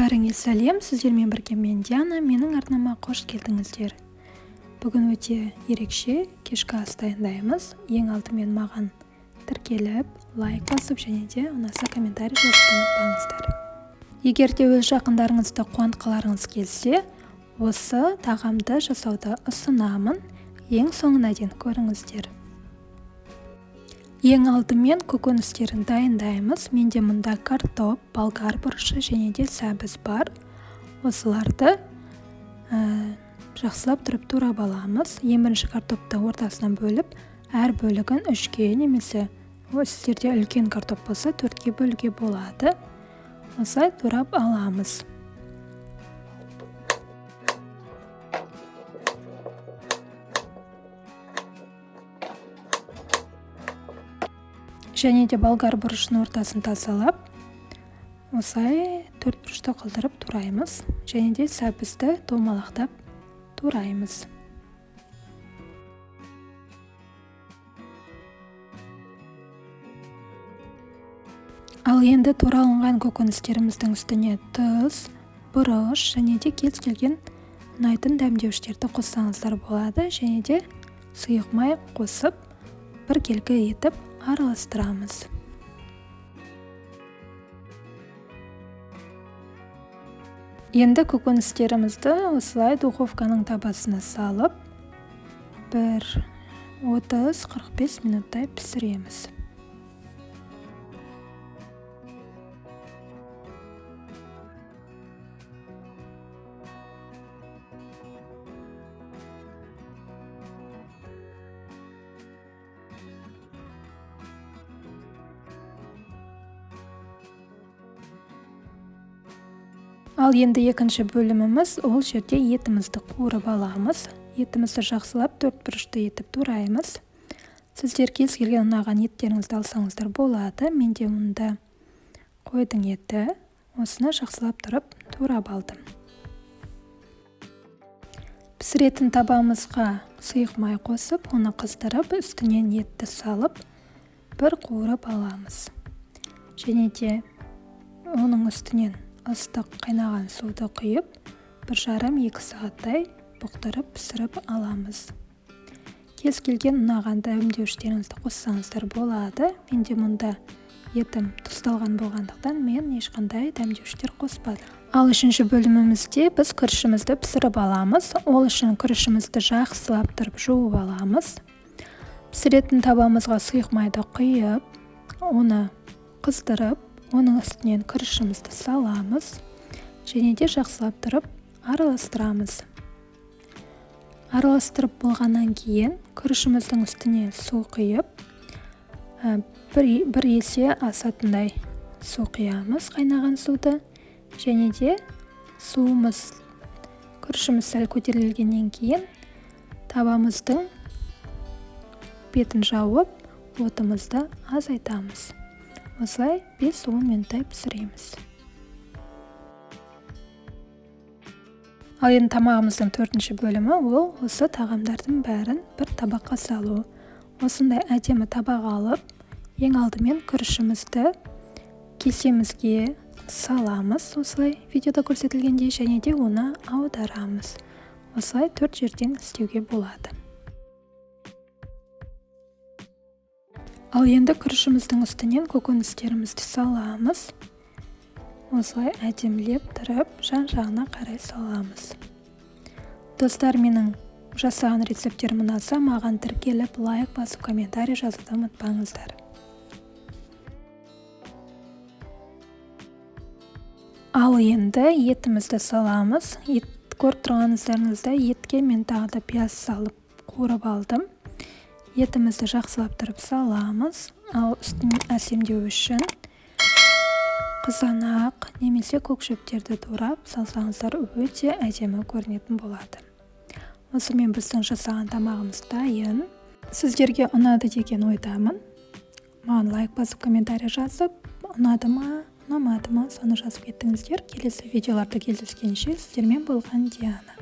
Бәріңе сәлем, сіздермен бірге мен Диана, менің арнама қош келдіңіздер. Бүгін өте ерекше кешкі ас дайындаймыз. Ең алдымен маған тіркеліп, лайк басып және де ұнаса комментарий жазуды ұмытпаңыздар. Егер де өз жақындарыңызды қуантқыларыңыз келсе, осы тағамды жасауды ұсынамын. Ең соңына дейін көріңіздер. Ең алдымен көкөністерін дайындаймыз. Менде мұнда картоп, болгар бұрышы және де сәбіз бар. Осыларды жақсылап тұрып турап аламыз. Ең бірінші картопты ортасынан бөліп, әр бөлігін 3-ке немесе сіздерде үлкен картоп болса 4-ке бөлуге болады. Осылай турап аламыз. Және де болгар бұрышының ортасын тазалап, осылай 4 бұрышты қылдырып тураймыз. Және де сәбізді домалақтап тураймыз. Ал енді туралынған көкөністеріміздің үстіне тұз, бұрыш және де кез келген ұнайтын дәмдеуіштерді қоссаңыздар болады. Және де сұйық май қосып, біркелкі етіп араластырамыз. Енді көкөністерімізді осылай духовканың табасына салып, 30-45 минуттай пісіреміз. Ал енді екінші бөліміміз, ол жерде етімізді қуырып аламыз. Етімізді жақсылап 4 бұрышты етіп тураймыз. Сіздер кез келген ұнаған еттеріңізді алсаңыздар болады. Менде мұнда қойдың еті. Осыны жақсылап тұрып турап алдым. Пісіретін табамызға сұйық май қосып, оны қыздырып, үстінен етті салып, бір қуырып аламыз. Және де оның үстінен ыстық қайнаған суды құйып, 1,5-2 сағаттай бұқтырып пісіріп аламыз. Кез келген ұнаған дәмдеуіштеріңізді қоссаңыздар болады. Менде мұнда етім тұздалған болғандықтан мен ешқандай дәмдеуіштер қоспадым. Ал үшінші бөлімімізде біз күрішімізді пісіріп аламыз. Ол үшін күрішімізді жақсылап тұрып жуып аламыз. Пісіретін табамызға сұйық майды құйып, оны қыздырып, оның үстінен күрішімізді саламыз. Және де жақсылап тұрып араластырамыз. Араластырып болғаннан кейін күрішіміздің үстіне су құйып, бір есе асатындай су құямыз, қайнаған суды. Және де күрішіміз сәл көтерілгеннен кейін табамыздың бетін жауып, отымызды азайтамыз. Осылай 5-10 минуттай пісіреміз. Ал енді тамағымыздың 4-ші бөлімі, ол осы тағамдардың бәрін бір табаққа салу. Осындай әдемі табақ алып, ең алдымен күрішімізді кесемізге саламыз. Осылай видеода көрсетілгендей, және де оны аударамыз. Осылай 4 жерден істеуге болады. Ал енді күрішіміздің үстінен көкөністерімізді саламыз. Осылай әдемілеп тұрып, жан-жағына қарай саламыз. Достар, менің жасаған рецептерім ұнаса, маған тіркеліп, лайк басып, комментарий жазуды ұмытпаңыздар. Ал енді етімізді саламыз. Көріп тұрғаныңыздарыңызда етке мен тағы да пияз салып қуырып алдым. Етімізді жақсылап тұрып саламыз. Ал үстін әсемдеу үшін қызанақ немесе көкшөптерді турап салсаңыздар өте әдемі көрінетін болады. Осымен біздің жасаған тамағымыз дайын. Сіздерге ұнады деген ойдамын. Маған лайк басып, комментарий жазып, ұнады ма, ұнамады ма, соны жазып кеттіңіздер. Келесі видеоларда кездескенше сіздермен болған Диана.